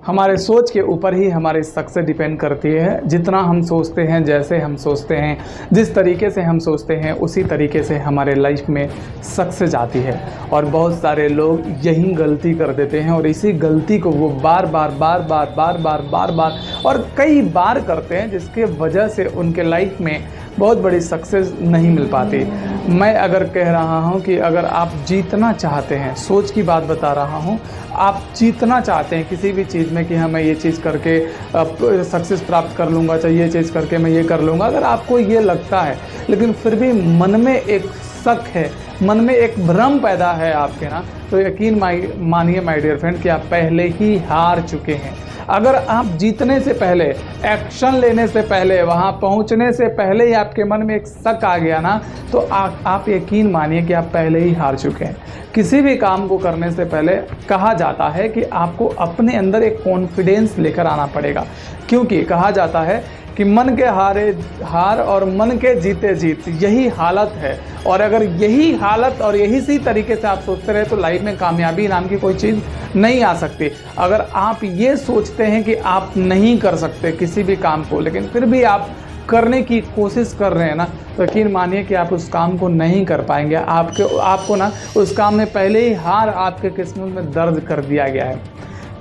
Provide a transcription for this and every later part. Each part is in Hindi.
हमारे सोच के ऊपर ही हमारी सक्सेस डिपेंड करती है। जितना हम सोचते हैं, जैसे हम सोचते हैं, जिस तरीके से हम सोचते हैं, उसी तरीके से हमारे लाइफ में सक्सेस आती है। और बहुत सारे लोग यही गलती कर देते हैं और इसी गलती को वो बार बार और कई बार करते हैं, जिसके वजह से उनके लाइफ में बहुत बड़ी सक्सेस नहीं मिल पाती। मैं अगर कह रहा हूं कि अगर आप जीतना चाहते हैं, सोच की बात बता रहा हूं, आप जीतना चाहते हैं किसी भी चीज़ में कि हाँ मैं ये चीज़ करके सक्सेस प्राप्त कर लूँगा, चाहे ये चीज़ करके मैं ये कर लूँगा, अगर आपको ये लगता है लेकिन फिर भी मन में एक शक है, मन में एक भ्रम पैदा है आपके ना, तो यकीन मानिए माय डियर फ्रेंड कि आप पहले ही हार चुके हैं। अगर आप जीतने से पहले, एक्शन लेने से पहले, वहाँ पहुँचने से पहले ही आपके मन में एक शक आ गया ना, तो आप यकीन मानिए कि आप पहले ही हार चुके हैं। किसी भी काम को करने से पहले कहा जाता है कि आपको अपने अंदर एक कॉन्फिडेंस लेकर आना पड़ेगा, क्योंकि कहा जाता है कि मन के हारे हार और मन के जीते जीत, यही हालत है। और अगर यही हालत और यही सी तरीके से आप सोचते रहे तो लाइफ में कामयाबी नाम की कोई चीज़ नहीं आ सकती। अगर आप ये सोचते हैं कि आप नहीं कर सकते किसी भी काम को, लेकिन फिर भी आप करने की कोशिश कर रहे हैं ना, तो यकीन मानिए कि आप उस काम को नहीं कर पाएंगे। आपको ना उस काम में पहले ही हार आपके किस्मत में दर्ज कर दिया गया है।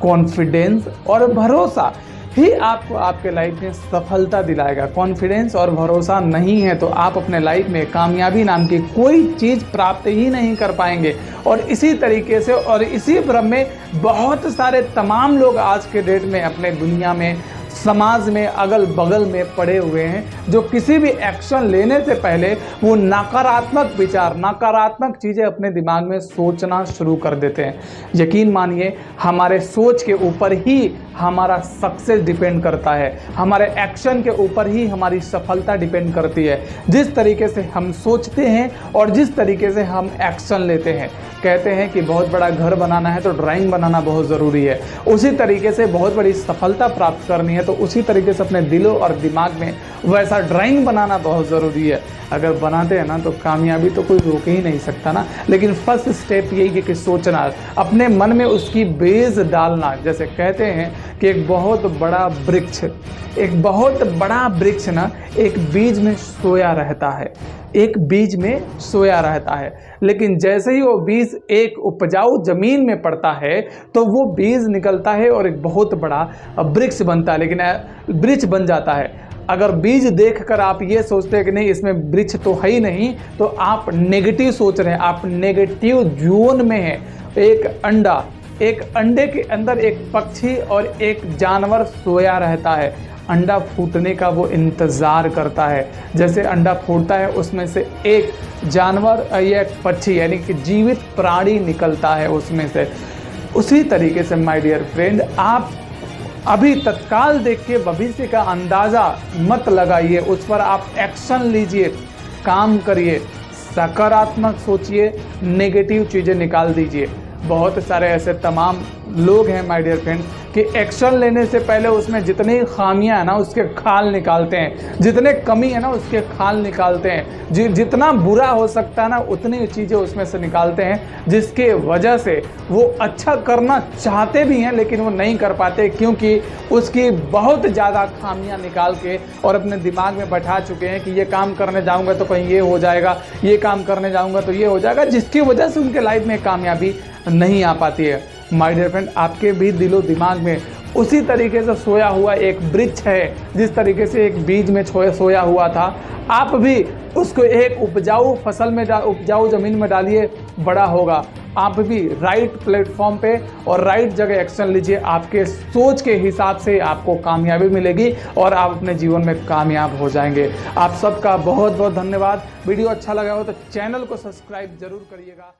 कॉन्फिडेंस और भरोसा ही आपको आपके लाइफ में सफलता दिलाएगा। कॉन्फिडेंस और भरोसा नहीं है तो आप अपने लाइफ में कामयाबी नाम की कोई चीज़ प्राप्त ही नहीं कर पाएंगे। और इसी तरीके से और इसी भ्रम में बहुत सारे तमाम लोग आज के डेट में अपने दुनिया में, समाज में, अगल बगल में पड़े हुए हैं, जो किसी भी एक्शन लेने से पहले वो नकारात्मक विचार, नकारात्मक चीज़ें अपने दिमाग में सोचना शुरू कर देते हैं। यकीन मानिए हमारे सोच के ऊपर ही हमारा सक्सेस डिपेंड करता है, हमारे एक्शन के ऊपर ही हमारी सफलता डिपेंड करती है। जिस तरीके से हम सोचते हैं और जिस तरीके से हम एक्शन लेते हैं। कहते हैं कि बहुत बड़ा घर बनाना है तो ड्राइंग बनाना बहुत ज़रूरी है, उसी तरीके से बहुत बड़ी सफलता प्राप्त करनी है तो उसी तरीके से अपने दिलों और दिमाग में वैसा ड्राइंग बनाना बहुत ज़रूरी है। अगर बनाते हैं ना तो कामयाबी तो कोई रोक ही नहीं सकता ना। लेकिन फर्स्ट स्टेप यही है कि सोचना, अपने मन में उसकी बेज डालना। जैसे कहते हैं कि एक बहुत बड़ा वृक्ष ना एक बीज में सोया रहता है, एक बीज में सोया रहता है, लेकिन जैसे ही वो बीज एक उपजाऊ जमीन में पड़ता है तो वो बीज निकलता है और एक बहुत बड़ा वृक्ष बनता है, लेकिन वृक्ष बन जाता है। अगर बीज देखकर आप ये सोचते हैं कि नहीं इसमें वृक्ष तो है ही नहीं, तो आप नेगेटिव सोच रहे हैं, आप नेगेटिव जोन में हैं। एक अंडे के अंदर एक पक्षी और एक जानवर सोया रहता है, अंडा फूटने का वो इंतज़ार करता है। जैसे अंडा फूटता है उसमें से एक जानवर या एक पक्षी यानी कि जीवित प्राणी निकलता है उसमें से। उसी तरीके से माय डियर फ्रेंड, आप अभी तत्काल देख के भविष्य का अंदाज़ा मत लगाइए, उस पर आप एक्शन लीजिए, काम करिए, सकारात्मक सोचिए, नेगेटिव चीज़ें निकाल दीजिए। बहुत सारे ऐसे तमाम लोग हैं माय डियर फ्रेंड कि एक्शन लेने से पहले उसमें जितनी खामियां है ना उसके खाल निकालते हैं, जितने कमी है ना उसके खाल निकालते हैं, जितना बुरा हो सकता है ना उतनी चीज़ें उसमें से निकालते हैं, जिसके वजह से वो अच्छा करना चाहते भी हैं लेकिन वो नहीं कर पाते, क्योंकि उसकी बहुत ज़्यादा खामियां निकाल के और अपने दिमाग में बैठा चुके हैं कि ये काम करने जाऊँगा तो कहीं ये हो जाएगा, ये काम करने जाऊँगा तो ये हो जाएगा, जिसकी वजह से उनके लाइफ में कामयाबी नहीं आ पाती है। माय डियर फ्रेंड, आपके भी दिलो दिमाग में उसी तरीके से सोया हुआ एक वृक्ष है, जिस तरीके से एक बीज में सोया हुआ था। आप भी उसको एक उपजाऊ फसल में उपजाऊ ज़मीन में डालिए, बड़ा होगा। आप भी राइट प्लेटफॉर्म पे और राइट जगह एक्शन लीजिए, आपके सोच के हिसाब से आपको कामयाबी मिलेगी और आप अपने जीवन में कामयाब हो जाएंगे। आप सबका बहुत बहुत धन्यवाद। वीडियो अच्छा लगा हो तो चैनल को सब्सक्राइब जरूर करिएगा।